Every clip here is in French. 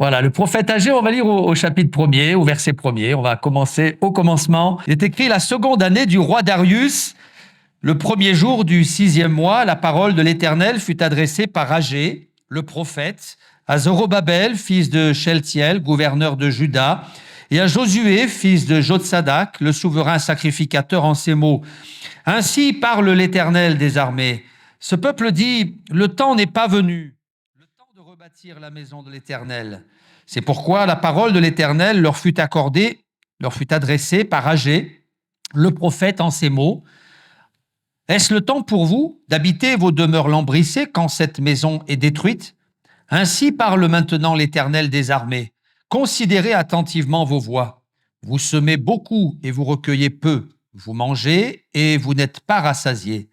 Voilà, le prophète Agé, on va lire au chapitre 1er, au verset 1er. On va commencer au commencement. Il est écrit: la seconde année du roi Darius, le premier jour du 6e mois, la parole de l'Éternel fut adressée par Agé, le prophète, à Zorobabel, fils de Sheltiel, gouverneur de Juda, et à Josué, fils de Jotsadak, le souverain sacrificateur, en ces mots. Ainsi parle l'Éternel des armées. Ce peuple dit: le temps n'est pas venu, le temps de rebâtir la maison de l'Éternel. C'est pourquoi la parole de l'Éternel leur fut accordée, leur fut adressée par Agé, le prophète, en ces mots. Est-ce le temps pour vous d'habiter vos demeures lambrissées quand cette maison est détruite? Ainsi parle maintenant l'Éternel des armées. Considérez attentivement vos voies. Vous semez beaucoup et vous recueillez peu. Vous mangez et vous n'êtes pas rassasiés.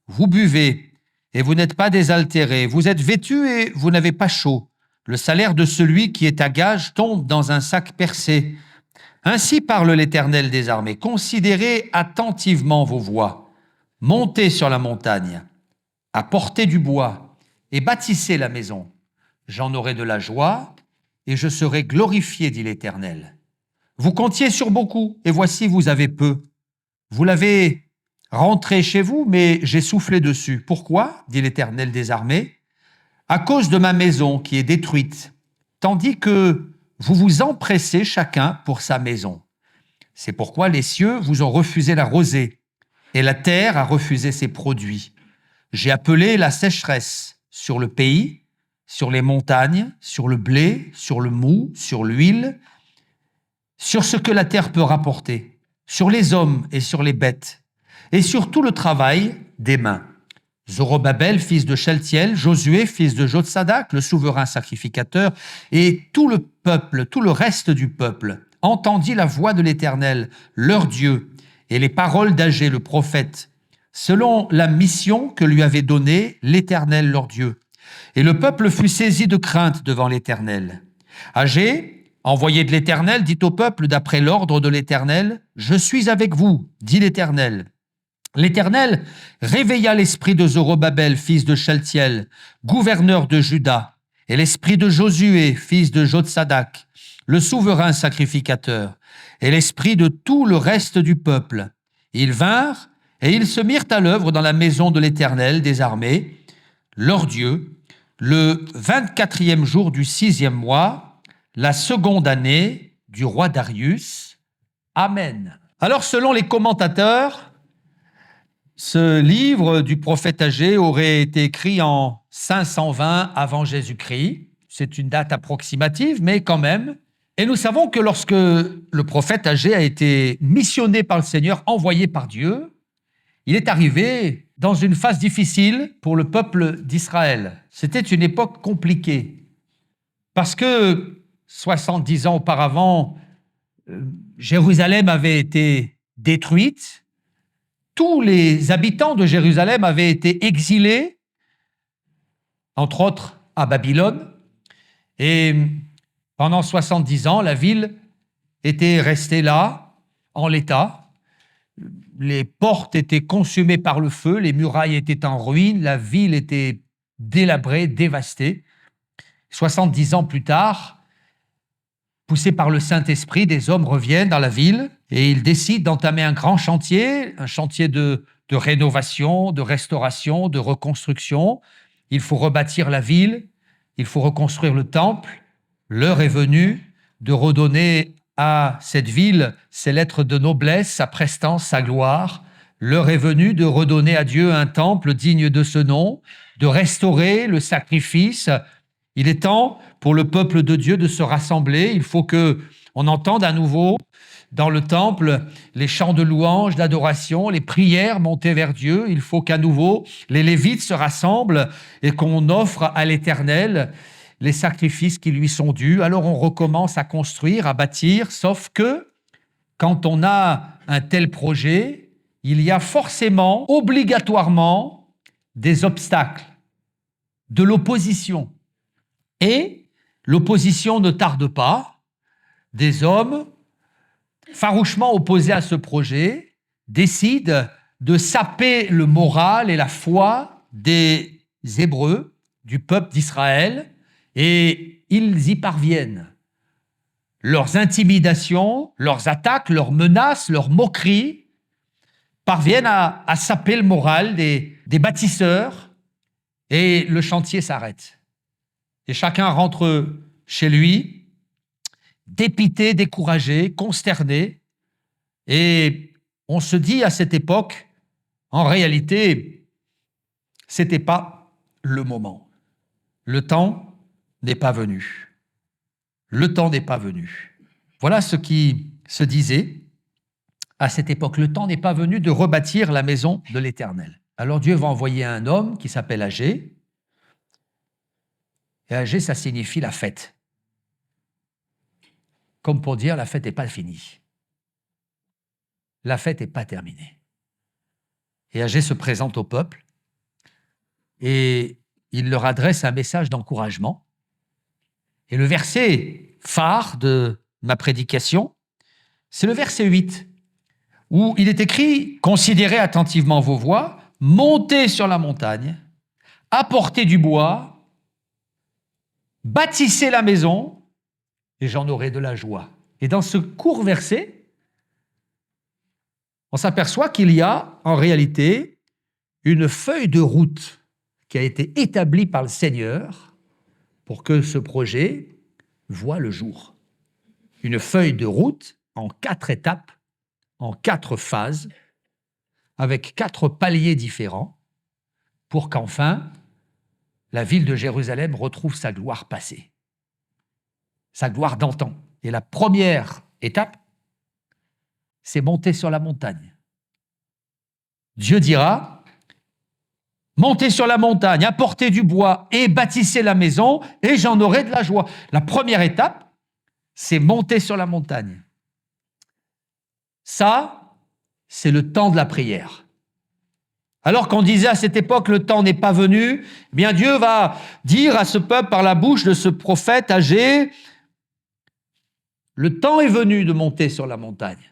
Vous buvez et vous n'êtes pas désaltérés. Vous êtes vêtus et vous n'avez pas chaud. Le salaire de celui qui est à gage tombe dans un sac percé. Ainsi parle l'Éternel des armées. Considérez attentivement vos voies. Montez sur la montagne, apportez du bois et bâtissez la maison. J'en aurai de la joie et je serai glorifié, dit l'Éternel. Vous comptiez sur beaucoup et voici vous avez peu. Vous l'avez rentré chez vous, mais j'ai soufflé dessus. Pourquoi, dit l'Éternel des armées? À cause de ma maison qui est détruite, tandis que vous vous empressez chacun pour sa maison. C'est pourquoi les cieux vous ont refusé la rosée et la terre a refusé ses produits. J'ai appelé la sécheresse sur le pays, sur les montagnes, sur le blé, sur le mou, sur l'huile, sur ce que la terre peut rapporter, sur les hommes et sur les bêtes, et sur tout le travail des mains. Zorobabel, fils de Sheltiel, Josué, fils de Jotsadak, le souverain sacrificateur, et tout le peuple, tout le reste du peuple, entendit la voix de l'Éternel, leur Dieu, et les paroles d'Agé, le prophète, selon la mission que lui avait donnée l'Éternel, leur Dieu. Et le peuple fut saisi de crainte devant l'Éternel. Agé, envoyé de l'Éternel, dit au peuple d'après l'ordre de l'Éternel: je suis avec vous, dit l'Éternel. L'Éternel réveilla l'esprit de Zorobabel, fils de Sheltiel, gouverneur de Juda, et l'esprit de Josué, fils de Jotsadak, le souverain sacrificateur, et l'esprit de tout le reste du peuple. Ils vinrent et ils se mirent à l'œuvre dans la maison de l'Éternel des armées, leur Dieu, le 24e jour du 6e mois, la seconde année du roi Darius. Amen. Alors, selon les commentateurs, ce livre du prophète Agé aurait été écrit en 520 avant Jésus-Christ. C'est une date approximative, mais quand même. Et nous savons que lorsque le prophète Agé a été missionné par le Seigneur, envoyé par Dieu, il est arrivé dans une phase difficile pour le peuple d'Israël. C'était une époque compliquée, parce que 70 ans auparavant, Jérusalem avait été détruite, tous les habitants de Jérusalem avaient été exilés, entre autres à Babylone, et pendant 70 ans, la ville était restée là, en l'état. Les portes étaient consumées par le feu, les murailles étaient en ruine, la ville était délabrée, dévastée. 70 ans plus tard, poussés par le Saint-Esprit, des hommes reviennent dans la ville et ils décident d'entamer un grand chantier, un chantier de rénovation, de restauration, de reconstruction. Il faut rebâtir la ville, il faut reconstruire le temple. L'heure est venue de redonner à cette ville ses lettres de noblesse, sa prestance, sa gloire. L'heure est venue de redonner à Dieu un temple digne de ce nom, de restaurer le sacrifice. Il est temps pour le peuple de Dieu de se rassembler. Il faut qu'on entende à nouveau dans le temple les chants de louange, d'adoration, les prières montées vers Dieu. Il faut qu'à nouveau les Lévites se rassemblent et qu'on offre à l'Éternel les sacrifices qui lui sont dus. Alors on recommence à construire, à bâtir, sauf que quand on a un tel projet, il y a forcément, obligatoirement, des obstacles, de l'opposition. Et l'opposition ne tarde pas. Des hommes farouchement opposés à ce projet décident de saper le moral et la foi des Hébreux, du peuple d'Israël. Et ils y parviennent. Leurs intimidations, leurs attaques, leurs menaces, leurs moqueries parviennent à saper le moral des bâtisseurs et le chantier s'arrête. Et chacun rentre chez lui, dépité, découragé, consterné. Et on se dit à cette époque, en réalité, c'était pas le moment. Le temps n'est pas venu. Le temps n'est pas venu. Voilà ce qui se disait à cette époque. Le temps n'est pas venu de rebâtir la maison de l'Éternel. Alors Dieu va envoyer un homme qui s'appelle Agé. Et Agé, ça signifie la fête. Comme pour dire, la fête n'est pas finie. La fête n'est pas terminée. Et Agé se présente au peuple et il leur adresse un message d'encouragement. Et le verset phare de ma prédication, c'est le verset 8, où il est écrit « Considérez attentivement vos voies, montez sur la montagne, apportez du bois, bâtissez la maison, et j'en aurai de la joie. » Et dans ce court verset, on s'aperçoit qu'il y a en réalité une feuille de route qui a été établie par le Seigneur pour que ce projet voie le jour. Une feuille de route en 4 étapes, en 4 phases, avec 4 paliers différents, pour qu'enfin la ville de Jérusalem retrouve sa gloire passée, sa gloire d'antan. Et la première étape, c'est monter sur la montagne. Dieu dira, montez sur la montagne, apportez du bois et bâtissez la maison, et j'en aurai de la joie. La première étape, c'est monter sur la montagne. Ça, c'est le temps de la prière. Alors qu'on disait à cette époque, le temps n'est pas venu, eh bien Dieu va dire à ce peuple par la bouche de ce prophète Agé, le temps est venu de monter sur la montagne.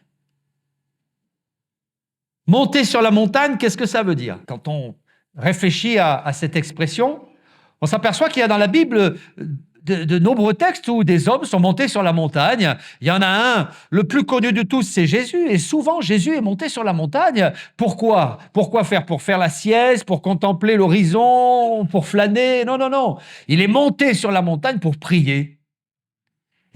Monter sur la montagne, qu'est-ce que ça veut dire? Quand on réfléchit à cette expression, on s'aperçoit qu'il y a dans la Bible de nombreux textes où des hommes sont montés sur la montagne. Il y en a un, le plus connu de tous, c'est Jésus. Et souvent, Jésus est monté sur la montagne. Pourquoi? Pourquoi faire? Pour faire la sieste, pour contempler l'horizon, pour flâner? Non, non, non. Il est monté sur la montagne pour prier.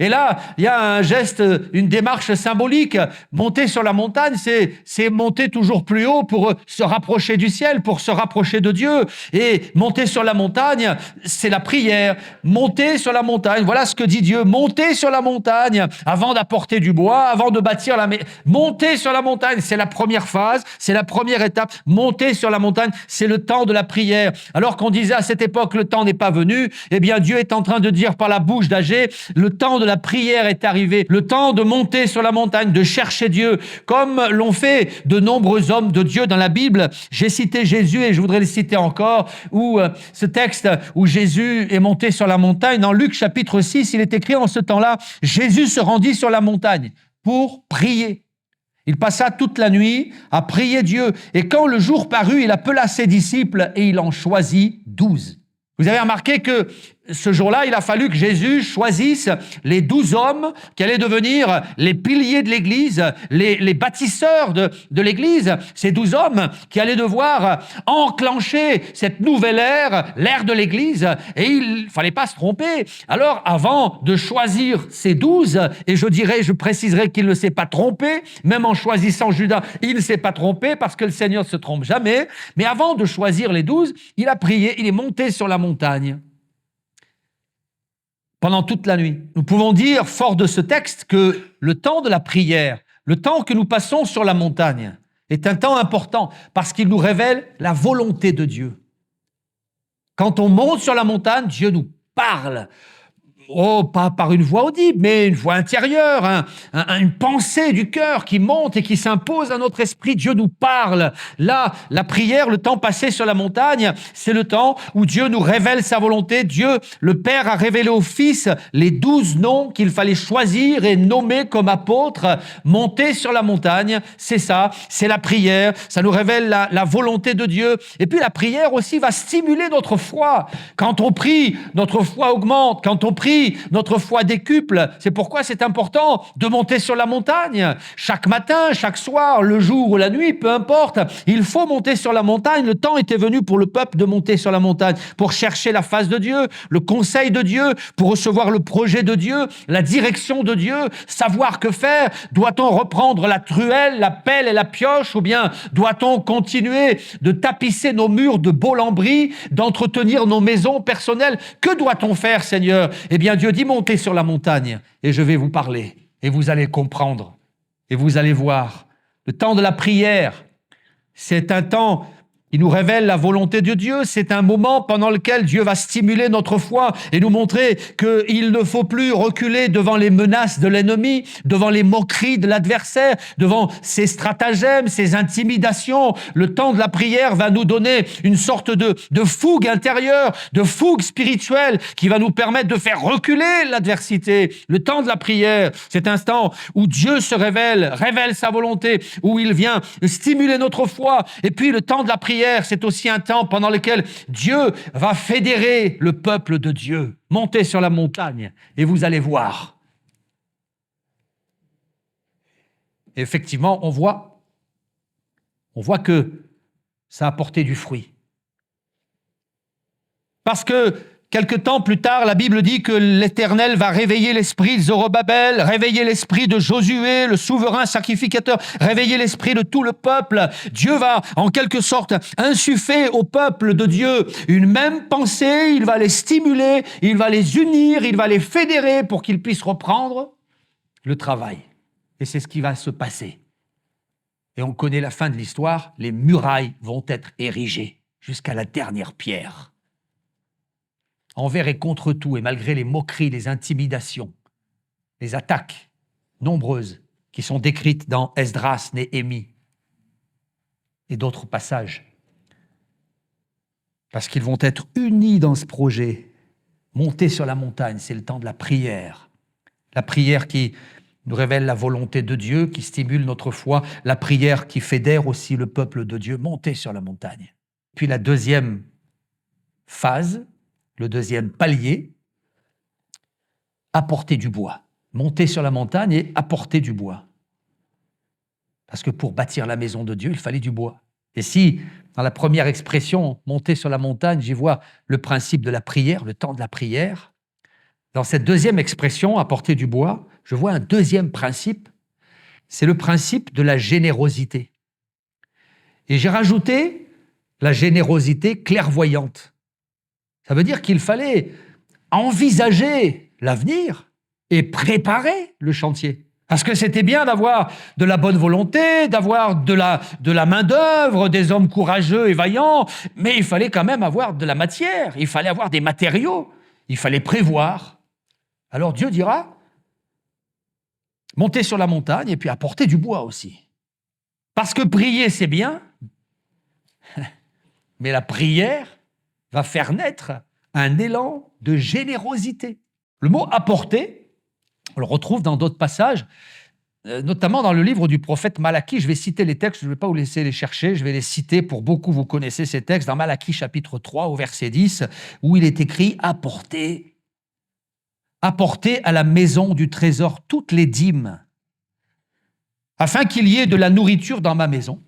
Et là, il y a un geste, une démarche symbolique. Monter sur la montagne, c'est monter toujours plus haut pour se rapprocher du ciel, pour se rapprocher de Dieu. Et monter sur la montagne, c'est la prière. Monter sur la montagne, voilà ce que dit Dieu. Monter sur la montagne avant d'apporter du bois, avant de bâtir la maison. Monter sur la montagne, c'est la première phase, c'est la première étape. Monter sur la montagne, c'est le temps de la prière. Alors qu'on disait à cette époque, le temps n'est pas venu, eh bien Dieu est en train de dire par la bouche d'Agé, le temps de la prière est arrivé, le temps de monter sur la montagne, de chercher Dieu, comme l'ont fait de nombreux hommes de Dieu dans la Bible. J'ai cité Jésus et je voudrais le citer encore, où ce texte où Jésus est monté sur la montagne, dans Luc chapitre 6, il est écrit en ce temps-là, Jésus se rendit sur la montagne pour prier. Il passa toute la nuit à prier Dieu, et quand le jour parut, il appela ses disciples et il en choisit 12. Vous avez remarqué que ce jour-là, il a fallu que Jésus choisisse les 12 hommes qui allaient devenir les piliers de l'Église, les bâtisseurs de l'Église, ces 12 hommes qui allaient devoir enclencher cette nouvelle ère, l'ère de l'Église, et il ne fallait pas se tromper. Alors, avant de choisir ces 12, et je préciserai qu'il ne s'est pas trompé, même en choisissant Judas, il ne s'est pas trompé, parce que le Seigneur ne se trompe jamais, mais avant de choisir les 12, il a prié, il est monté sur la montagne. Pendant toute la nuit. Nous pouvons dire, fort de ce texte, que le temps de la prière, le temps que nous passons sur la montagne, est un temps important parce qu'il nous révèle la volonté de Dieu. Quand on monte sur la montagne, Dieu nous parle. pas par une voix audible, mais une voix intérieure, une pensée du cœur qui monte et qui s'impose à notre esprit. Dieu nous parle. Là, la prière, le temps passé sur la montagne, c'est le temps où Dieu nous révèle sa volonté. Dieu, le Père, a révélé au Fils les 12 noms qu'il fallait choisir et nommer comme apôtres. Monter sur la montagne, c'est ça, c'est la prière. Ça nous révèle la volonté de Dieu. Et puis la prière aussi va stimuler notre foi. Quand on prie, notre foi augmente. Quand on prie, notre foi décuple. C'est pourquoi c'est important de monter sur la montagne. Chaque matin, chaque soir, le jour ou la nuit, peu importe, il faut monter sur la montagne. Le temps était venu pour le peuple de monter sur la montagne, pour chercher la face de Dieu, le conseil de Dieu, pour recevoir le projet de Dieu, la direction de Dieu, savoir que faire. Doit-on reprendre la truelle, la pelle et la pioche, ou bien doit-on continuer de tapisser nos murs de beau lambris, d'entretenir nos maisons personnelles? Que doit-on faire, Seigneur? Eh bien, Dieu dit, montez sur la montagne et je vais vous parler et vous allez comprendre et vous allez voir. Le temps de la prière, c'est un temps qui nous révèle la volonté de Dieu. C'est un moment pendant lequel Dieu va stimuler notre foi et nous montrer qu'il ne faut plus reculer devant les menaces de l'ennemi, devant les moqueries de l'adversaire, devant ses stratagèmes, ses intimidations. Le temps de la prière va nous donner une sorte de fougue intérieure, de fougue spirituelle qui va nous permettre de faire reculer l'adversité. Le temps de la prière, c'est un instant où Dieu se révèle sa volonté, où il vient stimuler notre foi. Et puis le temps de la prière, c'est aussi un temps pendant lequel Dieu va fédérer le peuple de Dieu. Montez sur la montagne et vous allez voir. Et effectivement, on voit que ça a porté du fruit. Parce que quelque temps plus tard, la Bible dit que l'Éternel va réveiller l'esprit de Zorobabel, réveiller l'esprit de Josué, le souverain sacrificateur, réveiller l'esprit de tout le peuple. Dieu va, en quelque sorte, insuffler au peuple de Dieu une même pensée. Il va les stimuler, il va les unir, il va les fédérer pour qu'ils puissent reprendre le travail. Et c'est ce qui va se passer. Et on connaît la fin de l'histoire, les murailles vont être érigées jusqu'à la dernière pierre. Envers et contre tout, et malgré les moqueries, les intimidations, les attaques nombreuses qui sont décrites dans Esdras, Néhémie et d'autres passages. Parce qu'ils vont être unis dans ce projet. Monter sur la montagne, c'est le temps de la prière. La prière qui nous révèle la volonté de Dieu, qui stimule notre foi. La prière qui fédère aussi le peuple de Dieu. Monter sur la montagne. Puis la deuxième phase, le deuxième palier, apporter du bois. Monter sur la montagne et apporter du bois. Parce que pour bâtir la maison de Dieu, il fallait du bois. Et si, dans la première expression, monter sur la montagne, j'y vois le principe de la prière, le temps de la prière, dans cette deuxième expression, apporter du bois, je vois un deuxième principe, c'est le principe de la générosité. Et j'ai rajouté la générosité clairvoyante. Ça veut dire qu'il fallait envisager l'avenir et préparer le chantier. Parce que c'était bien d'avoir de la bonne volonté, d'avoir de la main-d'œuvre, des hommes courageux et vaillants, mais il fallait quand même avoir de la matière, il fallait avoir des matériaux, il fallait prévoir. Alors Dieu dira, montez sur la montagne et puis apportez du bois aussi. Parce que prier, c'est bien, mais la prière va faire naître un élan de générosité. Le mot « apporter », on le retrouve dans d'autres passages, notamment dans le livre du prophète Malachie. Je vais citer les textes, je ne vais pas vous laisser les chercher, je vais les citer pour beaucoup, vous connaissez ces textes, dans Malachie chapitre 3 au verset 10, où il est écrit « apportez à la maison du trésor toutes les dîmes, afin qu'il y ait de la nourriture dans ma maison.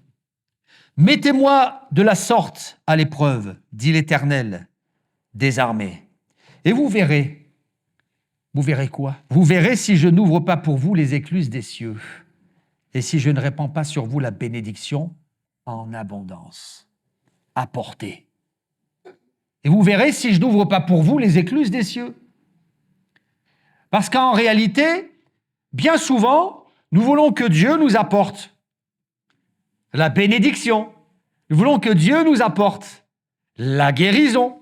Mettez-moi de la sorte à l'épreuve, dit l'Éternel des armées. Et vous verrez quoi? Vous verrez si je n'ouvre pas pour vous les écluses des cieux, et si je ne répands pas sur vous la bénédiction en abondance. Apportez. Et vous verrez si je n'ouvre pas pour vous les écluses des cieux. Parce qu'en réalité, bien souvent, nous voulons que Dieu nous apporte la bénédiction. Nous voulons que Dieu nous apporte la guérison,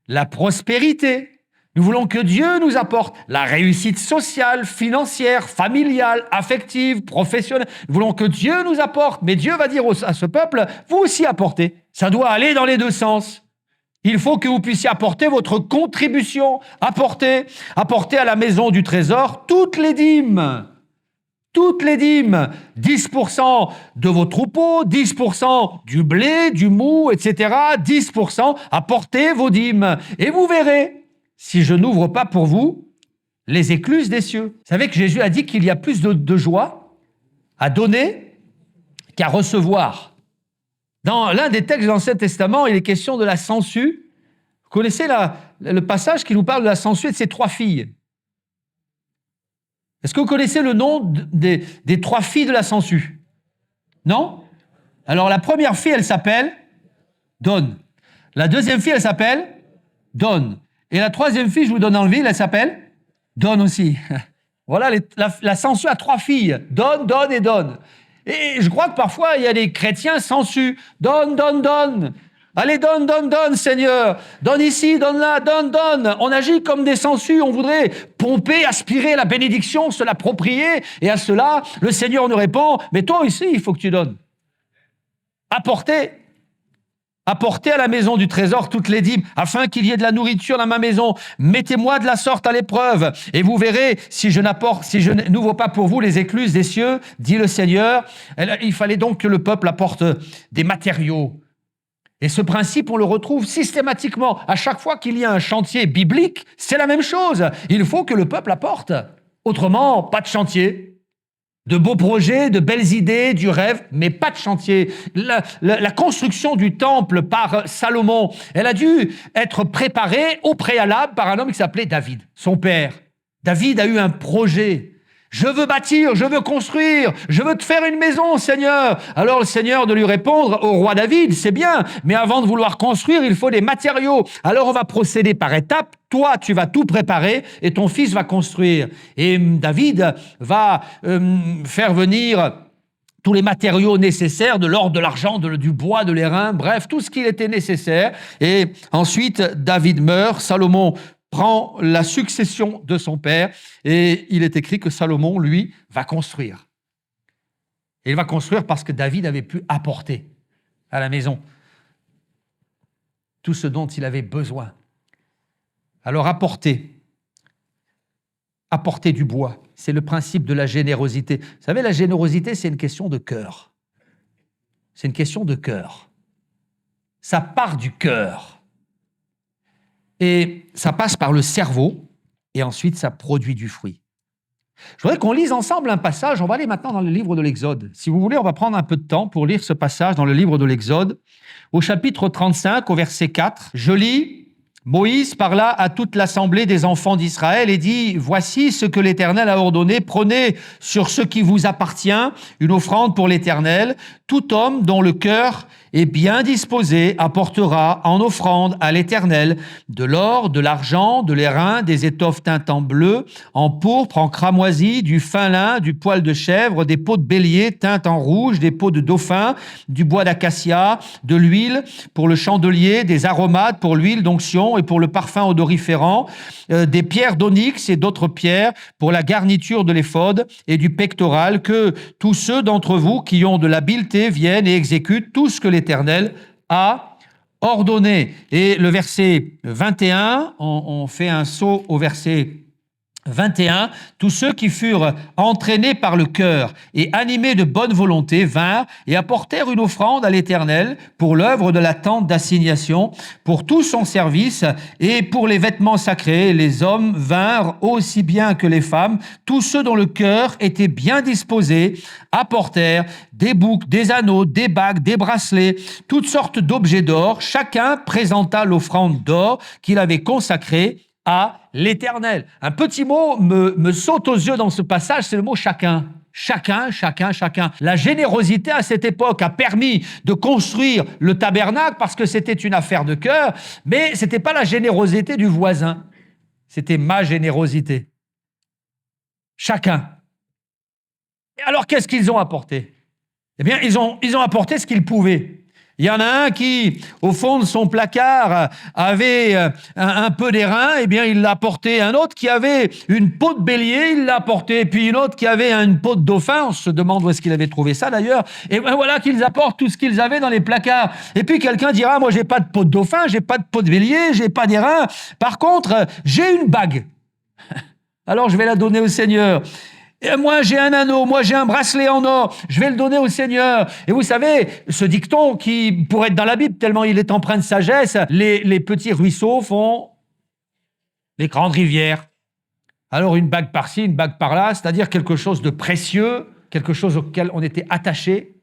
la prospérité. Nous voulons que Dieu nous apporte la réussite sociale, financière, familiale, affective, professionnelle. Nous voulons que Dieu nous apporte, mais Dieu va dire à ce peuple, vous aussi apportez. Ça doit aller dans les deux sens. Il faut que vous puissiez apporter votre contribution, apporter à la maison du trésor toutes les dîmes, 10% de vos troupeaux, 10% du blé, du mou, etc., 10%, apportez vos dîmes, et vous verrez, si je n'ouvre pas pour vous les écluses des cieux. Vous savez que Jésus a dit qu'il y a plus de joie à donner qu'à recevoir. Dans l'un des textes de l'Ancien Testament, il est question de la sangsue. Vous connaissez le passage qui nous parle de la sangsue et de ses 3 filles. Est-ce que vous connaissez le nom des 3 filles de la sangsue? Non? Alors la première fille, elle s'appelle Donne. La deuxième fille, elle s'appelle Donne. Et la troisième fille, je vous donne dans le vide, elle s'appelle Donne aussi. Voilà, la sangsue a 3 filles. Donne, Donne et Donne. Et je crois que parfois, il y a des chrétiens sangsues. Donne, donne, donne. Allez, donne, donne, donne, Seigneur. Donne ici, donne là, donne, donne. On agit comme des sangsues. On voudrait pomper, aspirer la bénédiction, se l'approprier. Et à cela, le Seigneur nous répond, mais toi aussi, il faut que tu donnes. Apportez à la maison du trésor toutes les dîmes, afin qu'il y ait de la nourriture dans ma maison. Mettez-moi de la sorte à l'épreuve, et vous verrez si je n'ouvre pas pour vous les écluses des cieux, dit le Seigneur. Il fallait donc que le peuple apporte des matériaux. Et ce principe, on le retrouve systématiquement. À chaque fois qu'il y a un chantier biblique, c'est la même chose. Il faut que le peuple apporte. Autrement, pas de chantier. De beaux projets, de belles idées, du rêve, mais pas de chantier. La construction du temple par Salomon, elle a dû être préparée au préalable par un homme qui s'appelait David, son père. David a eu un projet. Je veux bâtir, je veux construire, je veux te faire une maison, Seigneur. Alors le Seigneur de lui répondre au roi David, c'est bien, mais avant de vouloir construire, il faut des matériaux. Alors on va procéder par étapes. Toi, tu vas tout préparer et ton fils va construire. Et David va faire venir tous les matériaux nécessaires, de l'or, de l'argent, du bois, de l'airain, bref, tout ce qui était nécessaire. Et ensuite, David meurt, Salomon prend la succession de son père et il est écrit que Salomon, lui, va construire. Et il va construire parce que David avait pu apporter à la maison tout ce dont il avait besoin. Alors apporter du bois, c'est le principe de la générosité. Vous savez, la générosité, c'est une question de cœur. C'est une question de cœur. Ça part du cœur. Et ça passe par le cerveau, et ensuite ça produit du fruit. Je voudrais qu'on lise ensemble un passage. On va aller maintenant dans le livre de l'Exode. Si vous voulez, on va prendre un peu de temps pour lire ce passage dans le livre de l'Exode. Au chapitre 35, au verset 4, je lis « Moïse parla à toute l'assemblée des enfants d'Israël et dit « Voici ce que l'Éternel a ordonné. Prenez sur ce qui vous appartient une offrande pour l'Éternel. Tout homme dont le cœur est bien disposé apportera en offrande à l'Éternel de l'or, de l'argent, de l'airain, des étoffes teintes en bleu, en pourpre, en cramoisi, du fin lin, du poil de chèvre, des peaux de bélier teintes en rouge, des peaux de dauphin, du bois d'acacia, de l'huile pour le chandelier, des aromates pour l'huile d'onction et pour le parfum odoriférant, des pierres d'onyx et d'autres pierres pour la garniture de l'éphod et du pectoral, que tous ceux d'entre vous qui ont de l'habileté viennent et exécutent tout ce que l'Éternel a ordonné. Et le verset 21, on fait un saut au verset 21, tous ceux qui furent entraînés par le cœur et animés de bonne volonté vinrent et apportèrent une offrande à l'Éternel pour l'œuvre de la tente d'assignation, pour tout son service et pour les vêtements sacrés. Les hommes vinrent aussi bien que les femmes, tous ceux dont le cœur était bien disposé apportèrent des boucles, des anneaux, des bagues, des bracelets, toutes sortes d'objets d'or. Chacun présenta l'offrande d'or qu'il avait consacrée à l'Éternel. Un petit mot me saute aux yeux dans ce passage, c'est le mot chacun. Chacun, chacun, chacun. La générosité à cette époque a permis de construire le tabernacle parce que c'était une affaire de cœur, mais ce n'était pas la générosité du voisin, c'était ma générosité. Chacun. Et alors, qu'est-ce qu'ils ont apporté? Eh bien, ils ont apporté ce qu'ils pouvaient. Il y en a un qui, au fond de son placard, avait un peu d'airain, eh bien, il l'a apporté. Un autre qui avait une peau de bélier, il l'a apporté. Et puis une autre qui avait une peau de dauphin, on se demande où est-ce qu'il avait trouvé ça d'ailleurs. Et ben voilà qu'ils apportent tout ce qu'ils avaient dans les placards. Et puis quelqu'un dira, moi j'ai pas de peau de dauphin, j'ai pas de peau de bélier, j'ai pas d'airain. Par contre, j'ai une bague. Alors je vais la donner au Seigneur. Et moi, j'ai un anneau, moi, j'ai un bracelet en or, je vais le donner au Seigneur. Et vous savez, ce dicton qui pourrait être dans la Bible, tellement il est empreint de sagesse, les petits ruisseaux font les grandes rivières. Alors, une bague par-ci, une bague par-là, c'est-à-dire quelque chose de précieux, quelque chose auquel on était attaché,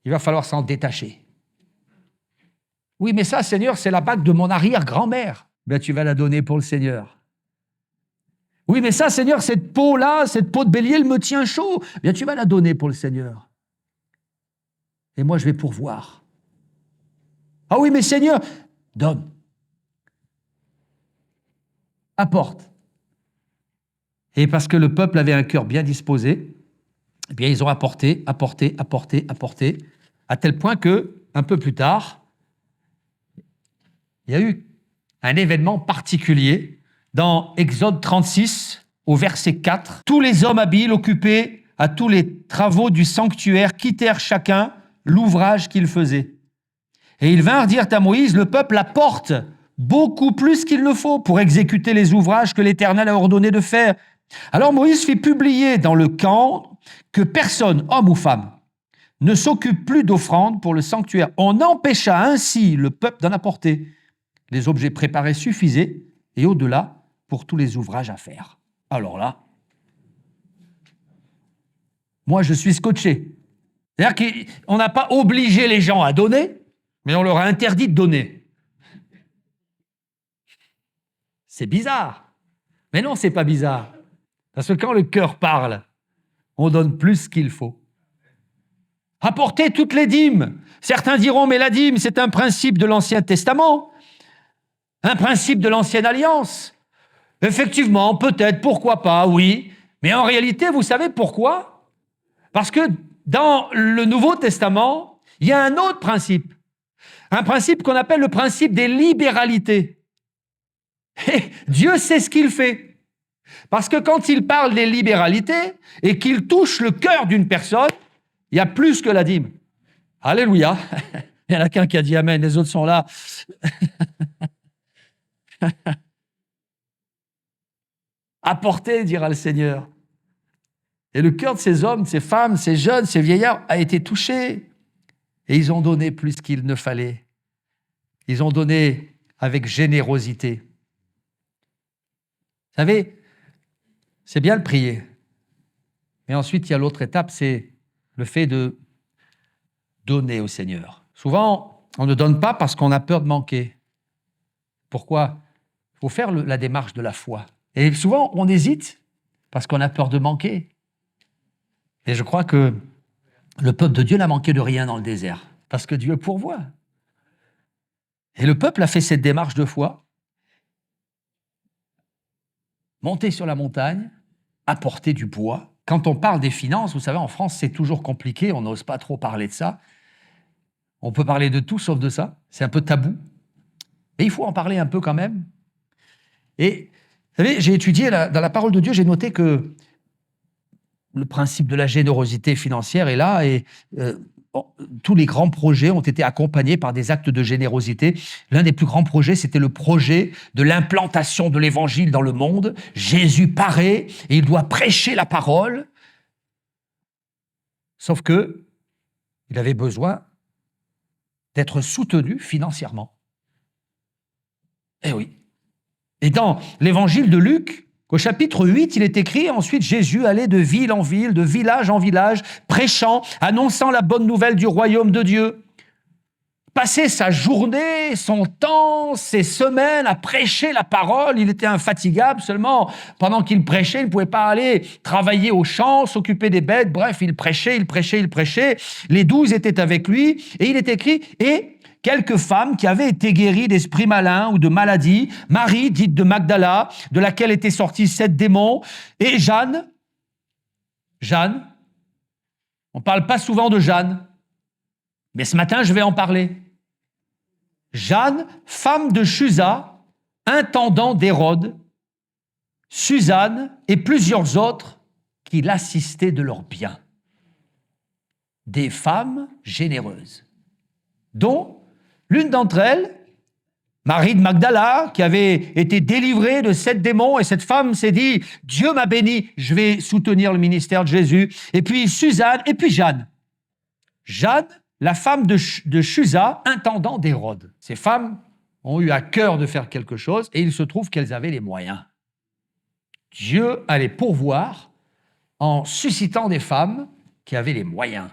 il va falloir s'en détacher. Oui, mais ça, Seigneur, c'est la bague de mon arrière-grand-mère. Ben, tu vas la donner pour le Seigneur. Oui, mais ça, Seigneur, cette peau-là, cette peau de bélier, elle me tient chaud. Bien, tu vas la donner pour le Seigneur. Et moi, je vais pourvoir. Ah oui, mais Seigneur, donne. Apporte. Et parce que le peuple avait un cœur bien disposé, eh bien, ils ont apporté, à tel point que, un peu plus tard, il y a eu un événement particulier. Dans Exode 36, au verset 4, « Tous les hommes habiles occupés à tous les travaux du sanctuaire quittèrent chacun l'ouvrage qu'ils faisaient. Et ils vinrent dire à Moïse, le peuple apporte beaucoup plus qu'il ne faut pour exécuter les ouvrages que l'Éternel a ordonné de faire. Alors Moïse fit publier dans le camp que personne, homme ou femme, ne s'occupe plus d'offrandes pour le sanctuaire. On empêcha ainsi le peuple d'en apporter. Les objets préparés suffisaient et au-delà, pour tous les ouvrages à faire. » Alors là, moi je suis scotché. C'est-à-dire qu'on n'a pas obligé les gens à donner, mais on leur a interdit de donner. C'est bizarre. Mais non, c'est pas bizarre. Parce que quand le cœur parle, on donne plus qu'il faut. Apportez toutes les dîmes. Certains diront, mais la dîme, c'est un principe de l'Ancien Testament, un principe de l'Ancienne Alliance. Effectivement, peut-être, pourquoi pas, oui. Mais en réalité, vous savez pourquoi? Parce que dans le Nouveau Testament, il y a un autre principe. Un principe qu'on appelle le principe des libéralités. Et Dieu sait ce qu'il fait. Parce que quand il parle des libéralités et qu'il touche le cœur d'une personne, il y a plus que la dîme. Alléluia. Il y en a qu'un qui a dit Amen, les autres sont là. Apportez, dira le Seigneur. Et le cœur de ces hommes, ces femmes, ces jeunes, ces vieillards a été touché. Et ils ont donné plus qu'il ne fallait. Ils ont donné avec générosité. Vous savez, c'est bien de prier. Mais ensuite, il y a l'autre étape, c'est le fait de donner au Seigneur. Souvent, on ne donne pas parce qu'on a peur de manquer. Pourquoi? Il faut faire la démarche de la foi. Et souvent, on hésite parce qu'on a peur de manquer. Et je crois que le peuple de Dieu n'a manqué de rien dans le désert, parce que Dieu pourvoit. Et le peuple a fait cette démarche de foi, monter sur la montagne, apporter du bois. Quand on parle des finances, vous savez, en France, c'est toujours compliqué, on n'ose pas trop parler de ça. On peut parler de tout sauf de ça, c'est un peu tabou. Mais il faut en parler un peu quand même. Et vous savez, j'ai étudié dans la parole de Dieu, j'ai noté que le principe de la générosité financière est là et tous les grands projets ont été accompagnés par des actes de générosité. L'un des plus grands projets, c'était le projet de l'implantation de l'évangile dans le monde. Jésus paraît et il doit prêcher la parole. Sauf que il avait besoin d'être soutenu financièrement. Eh oui. Et dans l'évangile de Luc, au chapitre 8, il est écrit, ensuite Jésus allait de ville en ville, de village en village, prêchant, annonçant la bonne nouvelle du royaume de Dieu. Passait sa journée, son temps, ses semaines à prêcher la parole. Il était infatigable, seulement pendant qu'il prêchait, il ne pouvait pas aller travailler au champ, s'occuper des bêtes. Bref, il prêchait. Les 12 étaient avec lui et il est écrit « Et quelques femmes qui avaient été guéries d'esprits malins ou de maladies, Marie, dite de Magdala, de laquelle étaient sortis 7 démons, et Jeanne, on ne parle pas souvent de Jeanne, Mais ce matin, je vais en parler. Jeanne, femme de Chuza, intendant d'Hérode, Suzanne et plusieurs autres qui l'assistaient de leurs biens. Des femmes généreuses, dont l'une d'entre elles, Marie de Magdala, qui avait été délivrée de 7 démons, et cette femme s'est dit, Dieu m'a béni, je vais soutenir le ministère de Jésus. Et puis Suzanne, et puis Jeanne. Jeanne, la femme de Chuza, intendant d'Hérode. Ces femmes ont eu à cœur de faire quelque chose, et il se trouve qu'elles avaient les moyens. Dieu allait pourvoir en suscitant des femmes qui avaient les moyens,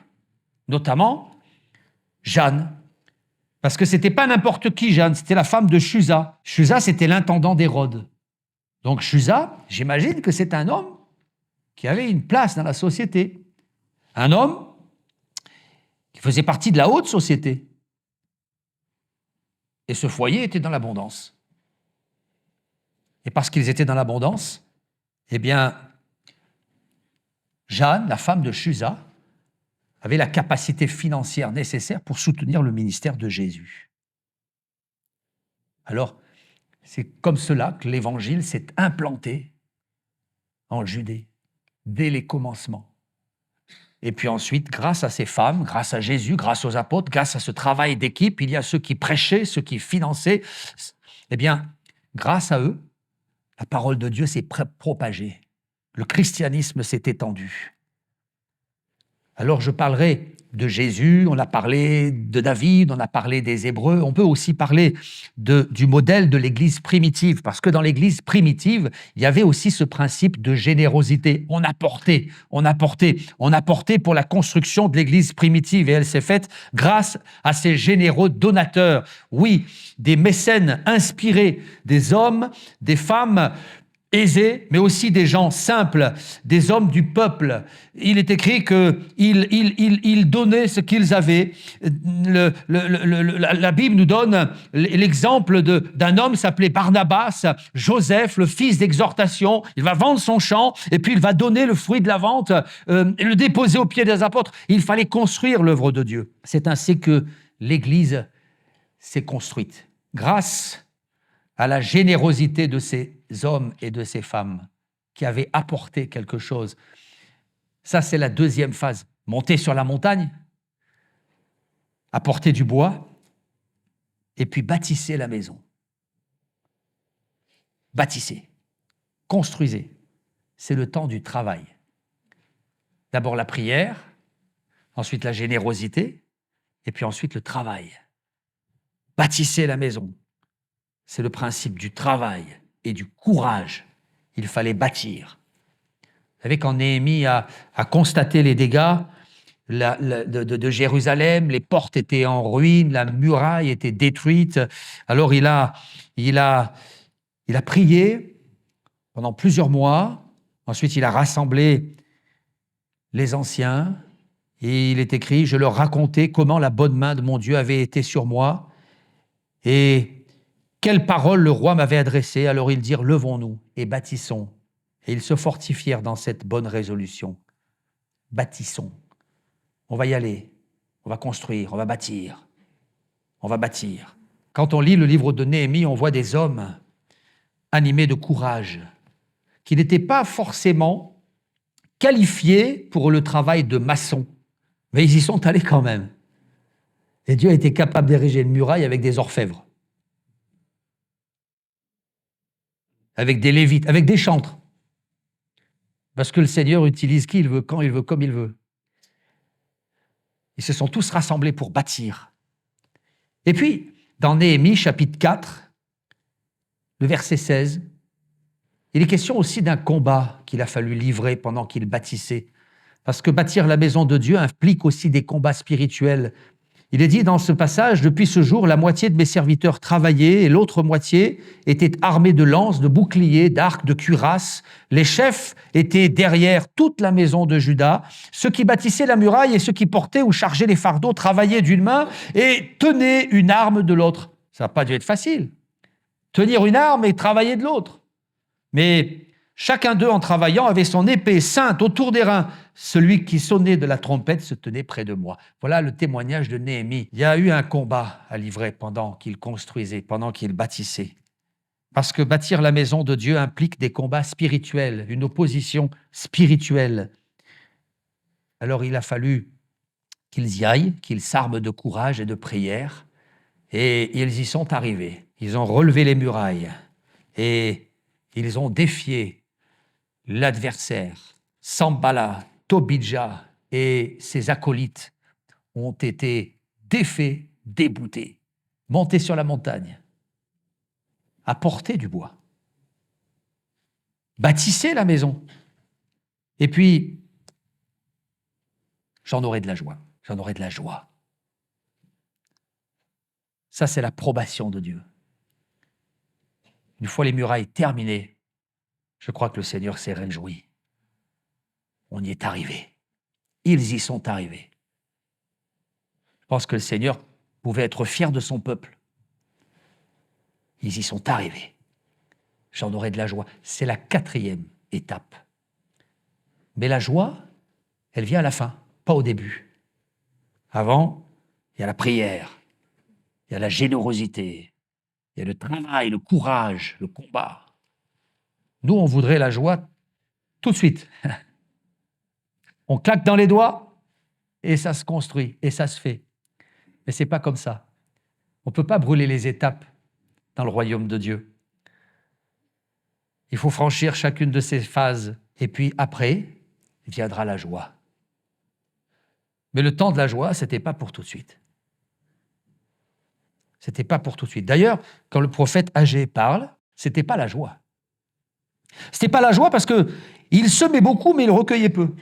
notamment Jeanne. Parce que ce n'était pas n'importe qui, Jeanne, c'était la femme de Chuza. Chuza, c'était l'intendant d'Hérode. Donc Chuza, j'imagine que c'est un homme qui avait une place dans la société. Un homme qui faisait partie de la haute société. Et ce foyer était dans l'abondance. Et parce qu'ils étaient dans l'abondance, eh bien, Jeanne, la femme de Chuza, avait la capacité financière nécessaire pour soutenir le ministère de Jésus. Alors, c'est comme cela que l'Évangile s'est implanté en Judée, dès les commencements. Et puis ensuite, grâce à ces femmes, grâce à Jésus, grâce aux apôtres, grâce à ce travail d'équipe, il y a ceux qui prêchaient, ceux qui finançaient. Eh bien, grâce à eux, la parole de Dieu s'est propagée. Le christianisme s'est étendu. Alors je parlerai de Jésus, on a parlé de David, on a parlé des Hébreux, on peut aussi parler du modèle de l'Église primitive, parce que dans l'Église primitive, il y avait aussi ce principe de générosité. On apportait pour la construction de l'Église primitive, et elle s'est faite grâce à ces généreux donateurs. Oui, des mécènes inspirés, des hommes, des femmes aisés, mais aussi des gens simples, des hommes du peuple. Il est écrit qu'ils donnaient ce qu'ils avaient. La Bible nous donne l'exemple d'un homme s'appelait Barnabas, Joseph, le fils d'exhortation. Il va vendre son champ et puis il va donner le fruit de la vente et le déposer aux pieds des apôtres. Il fallait construire l'œuvre de Dieu. C'est ainsi que l'Église s'est construite. Grâce à la générosité de ces hommes et de ces femmes qui avaient apporté quelque chose. Ça, c'est la deuxième phase. Monter sur la montagne, apporter du bois, et puis bâtissez la maison. Bâtissez, construisez. C'est le temps du travail. D'abord la prière, ensuite la générosité, et puis ensuite le travail. Bâtissez la maison. C'est le principe du travail et du courage. Il fallait bâtir. Vous savez, quand Néhémie a constaté les dégâts de Jérusalem, les portes étaient en ruine, la muraille était détruite. Alors il a prié pendant plusieurs mois. Ensuite, il a rassemblé les anciens et il est écrit « Je leur racontais comment la bonne main de mon Dieu avait été sur moi et quelles paroles le roi m'avait adressées. Alors ils dirent, levons-nous et bâtissons. Et ils se fortifièrent dans cette bonne résolution. Bâtissons. On va y aller. On va construire. On va bâtir. On va bâtir. Quand on lit le livre de Néhémie, on voit des hommes animés de courage, qui n'étaient pas forcément qualifiés pour le travail de maçon. Mais ils y sont allés quand même. Et Dieu a été capable d'ériger une muraille avec des orfèvres. Avec des lévites, avec des chantres. Parce que le Seigneur utilise qui il veut, quand il veut, comme il veut. Ils se sont tous rassemblés pour bâtir. Et puis, dans Néhémie, chapitre 4, le verset 16, il est question aussi d'un combat qu'il a fallu livrer pendant qu'il bâtissait. Parce que bâtir la maison de Dieu implique aussi des combats spirituels. Il est dit dans ce passage, depuis ce jour, la moitié de mes serviteurs travaillaient et l'autre moitié était armée de lances, de boucliers, d'arcs, de cuirasses. Les chefs étaient derrière toute la maison de Juda. Ceux qui bâtissaient la muraille et ceux qui portaient ou chargeaient les fardeaux travaillaient d'une main et tenaient une arme de l'autre. Ça n'a pas dû être facile. Tenir une arme et travailler de l'autre. Mais Chacun d'eux, en travaillant, avait son épée sainte autour des reins. Celui qui sonnait de la trompette se tenait près de moi. Voilà le témoignage de Néhémie. Il y a eu un combat à livrer pendant qu'il construisait, pendant qu'il bâtissait. Parce que bâtir la maison de Dieu implique des combats spirituels, une opposition spirituelle. Alors il a fallu qu'ils y aillent, qu'ils s'arment de courage et de prière. Et ils y sont arrivés. Ils ont relevé les murailles et ils ont défié l'adversaire. Sambala, Tobidja et ses acolytes ont été défaits, déboutés, montés sur la montagne, apporter du bois, bâtissez la maison. Et puis, j'en aurai de la joie, j'en aurai de la joie. Ça, c'est l'approbation de Dieu. Une fois les murailles terminées, je crois que le Seigneur s'est réjoui. On y est arrivé. Ils y sont arrivés. Je pense que le Seigneur pouvait être fier de son peuple. Ils y sont arrivés. J'en aurai de la joie. C'est la 4e étape. Mais la joie, elle vient à la fin, pas au début. Avant, il y a la prière, il y a la générosité, il y a le travail, le courage, le combat. Nous, on voudrait la joie tout de suite. On claque dans les doigts et ça se construit et ça se fait. Mais ce n'est pas comme ça. On ne peut pas brûler les étapes dans le royaume de Dieu. Il faut franchir chacune de ces phases et puis après viendra la joie. Mais le temps de la joie, ce n'était pas pour tout de suite. Ce n'était pas pour tout de suite. D'ailleurs, quand le prophète Agé parle, ce n'était pas la joie. Ce n'était pas la joie parce qu'il semait beaucoup, mais il recueillait peu.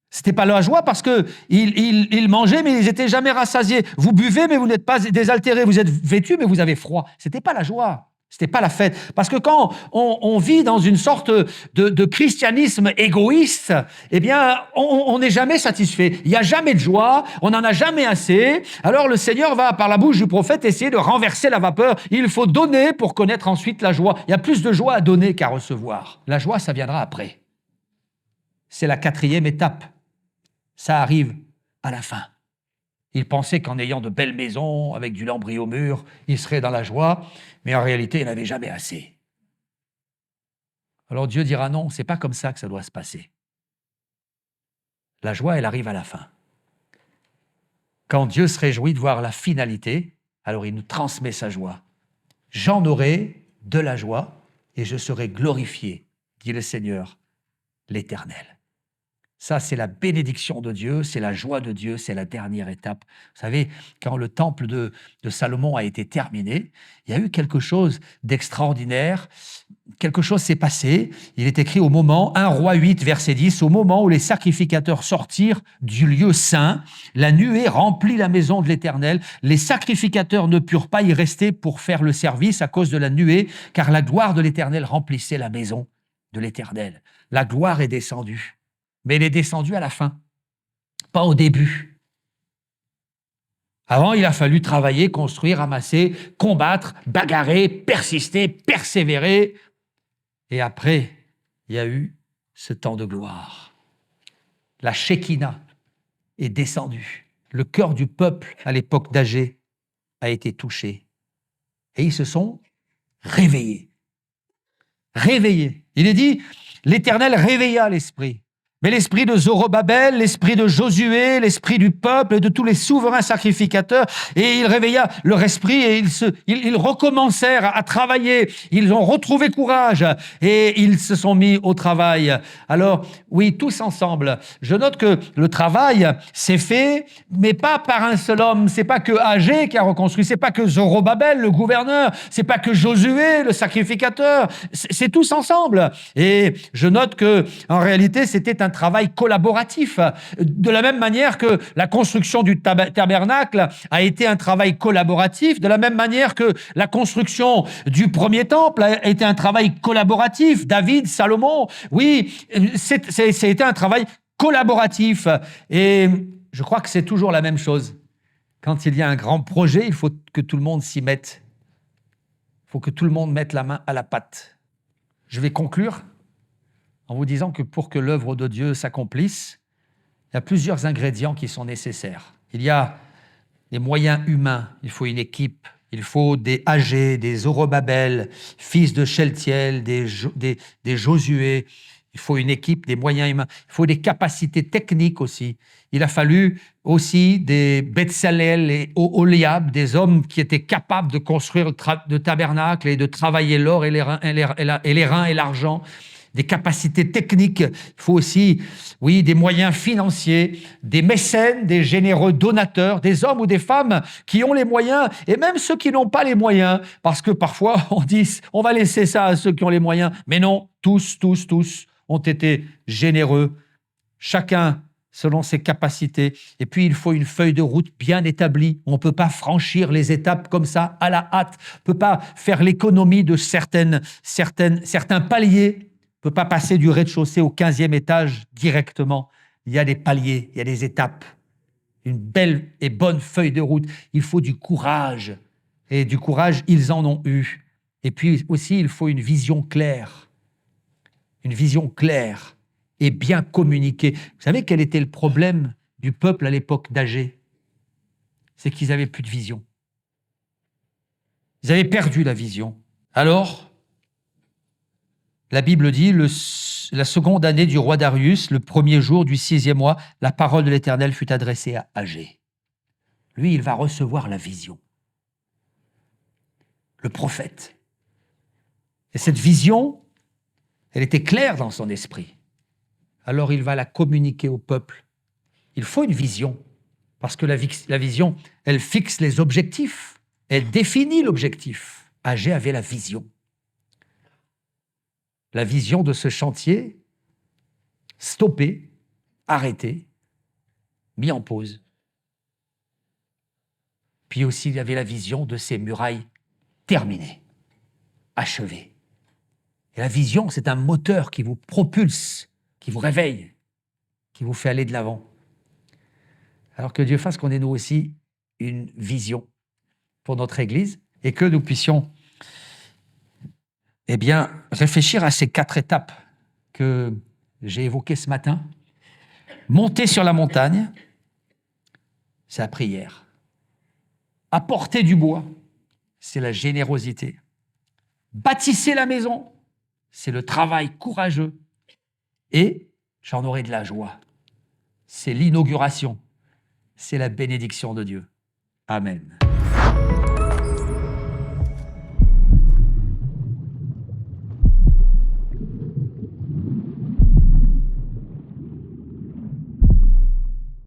Ce n'était pas la joie parce qu'ils mangeaient, mais ils n'étaient jamais rassasiés. Vous buvez, mais vous n'êtes pas désaltérés. Vous êtes vêtus, mais vous avez froid. Ce n'était pas la joie. Ce n'était pas la fête. Parce que quand on vit dans une sorte de christianisme égoïste, eh bien, on n'est jamais satisfait. Il n'y a jamais de joie. On n'en a jamais assez. Alors le Seigneur va, par la bouche du prophète, essayer de renverser la vapeur. Il faut donner pour connaître ensuite la joie. Il y a plus de joie à donner qu'à recevoir. La joie, ça viendra après. C'est la 4e étape. Ça arrive à la fin. Il pensait qu'en ayant de belles maisons, avec du lambris au mur, il serait dans la joie, mais en réalité, il n'avait jamais assez. Alors Dieu dira non, c'est pas comme ça que ça doit se passer. La joie, elle arrive à la fin. Quand Dieu se réjouit de voir la finalité, alors il nous transmet sa joie. J'en aurai de la joie et je serai glorifié, dit le Seigneur, l'Éternel. Ça, c'est la bénédiction de Dieu, c'est la joie de Dieu, c'est la dernière étape. Vous savez, quand le temple de Salomon a été terminé, il y a eu quelque chose d'extraordinaire, quelque chose s'est passé. Il est écrit au moment, 1 Roi 8, verset 10, au moment où les sacrificateurs sortirent du lieu saint, la nuée remplit la maison de l'Éternel. Les sacrificateurs ne purent pas y rester pour faire le service à cause de la nuée, car la gloire de l'Éternel remplissait la maison de l'Éternel. La gloire est descendue. Mais elle est descendue à la fin, pas au début. Avant, il a fallu travailler, construire, amasser, combattre, bagarrer, persister, persévérer. Et après, il y a eu ce temps de gloire. La Shekinah est descendue. Le cœur du peuple, à l'époque d'Agé, a été touché. Et ils se sont réveillés. Réveillés. Il est dit, l'Éternel réveilla l'esprit. Mais l'esprit de Zorobabel, l'esprit de Josué, l'esprit du peuple et de tous les souverains sacrificateurs, et il réveilla leur esprit et ils recommencèrent à travailler. Ils ont retrouvé courage et ils se sont mis au travail. Alors, oui, tous ensemble. Je note que le travail s'est fait, mais pas par un seul homme. C'est pas que Agé qui a reconstruit, c'est pas que Zorobabel, le gouverneur, c'est pas que Josué, le sacrificateur. C'est tous ensemble. Et je note que, en réalité, c'était un travail collaboratif. De la même manière que la construction du tabernacle a été un travail collaboratif, de la même manière que la construction du premier temple a été un travail collaboratif. David, Salomon, oui, c'est un travail collaboratif. Et je crois que c'est toujours la même chose. Quand il y a un grand projet, il faut que tout le monde s'y mette. Il faut que tout le monde mette la main à la pâte. Je vais conclure. en vous disant que pour que l'œuvre de Dieu s'accomplisse, il y a plusieurs ingrédients qui sont nécessaires. Il y a les moyens humains, il faut une équipe, il faut des Agé, des Zorobabel, fils de Sheltiel, des Josué, il faut une équipe, des moyens humains, il faut des capacités techniques aussi. Il a fallu aussi des Betsalel et Oholiab, des hommes qui étaient capables de construire le tabernacle et de travailler l'or et les reins et l'argent. Des capacités techniques, il faut aussi, oui, des moyens financiers, des mécènes, des généreux donateurs, des hommes ou des femmes qui ont les moyens, et même ceux qui n'ont pas les moyens, parce que parfois on dit, on va laisser ça à ceux qui ont les moyens, mais non, tous ont été généreux, chacun selon ses capacités. Et puis, il faut une feuille de route bien établie. On ne peut pas franchir les étapes comme ça, à la hâte. On ne peut pas faire l'économie de certains paliers. On ne peut pas passer du rez-de-chaussée au 15e étage directement. Il y a des paliers, il y a des étapes. Une belle et bonne feuille de route. Il faut du courage. Et du courage, ils en ont eu. Et puis aussi, il faut une vision claire. Une vision claire et bien communiquée. Vous savez quel était le problème du peuple à l'époque d'Agé? C'est qu'ils n'avaient plus de vision. Ils avaient perdu la vision. Alors, la Bible dit, la seconde année du roi Darius, le premier jour du 6e mois, la parole de l'Éternel fut adressée à Agé. Lui, il va recevoir la vision. Le prophète. Et cette vision, elle était claire dans son esprit. Alors il va la communiquer au peuple. Il faut une vision, parce que la vision, elle fixe les objectifs, elle définit l'objectif. Agé avait la vision. La vision de ce chantier, stoppé, arrêté, mis en pause. Puis aussi, il y avait la vision de ces murailles terminées, achevées. Et la vision, c'est un moteur qui vous propulse, qui vous réveille, qui vous fait aller de l'avant. Alors que Dieu fasse qu'on ait nous aussi une vision pour notre Église et que nous puissions réfléchir à ces 4 étapes que j'ai évoquées ce matin. Monter sur la montagne, c'est la prière. Apporter du bois, c'est la générosité. Bâtisser la maison, c'est le travail courageux. Et j'en aurai de la joie. C'est l'inauguration. C'est la bénédiction de Dieu. Amen.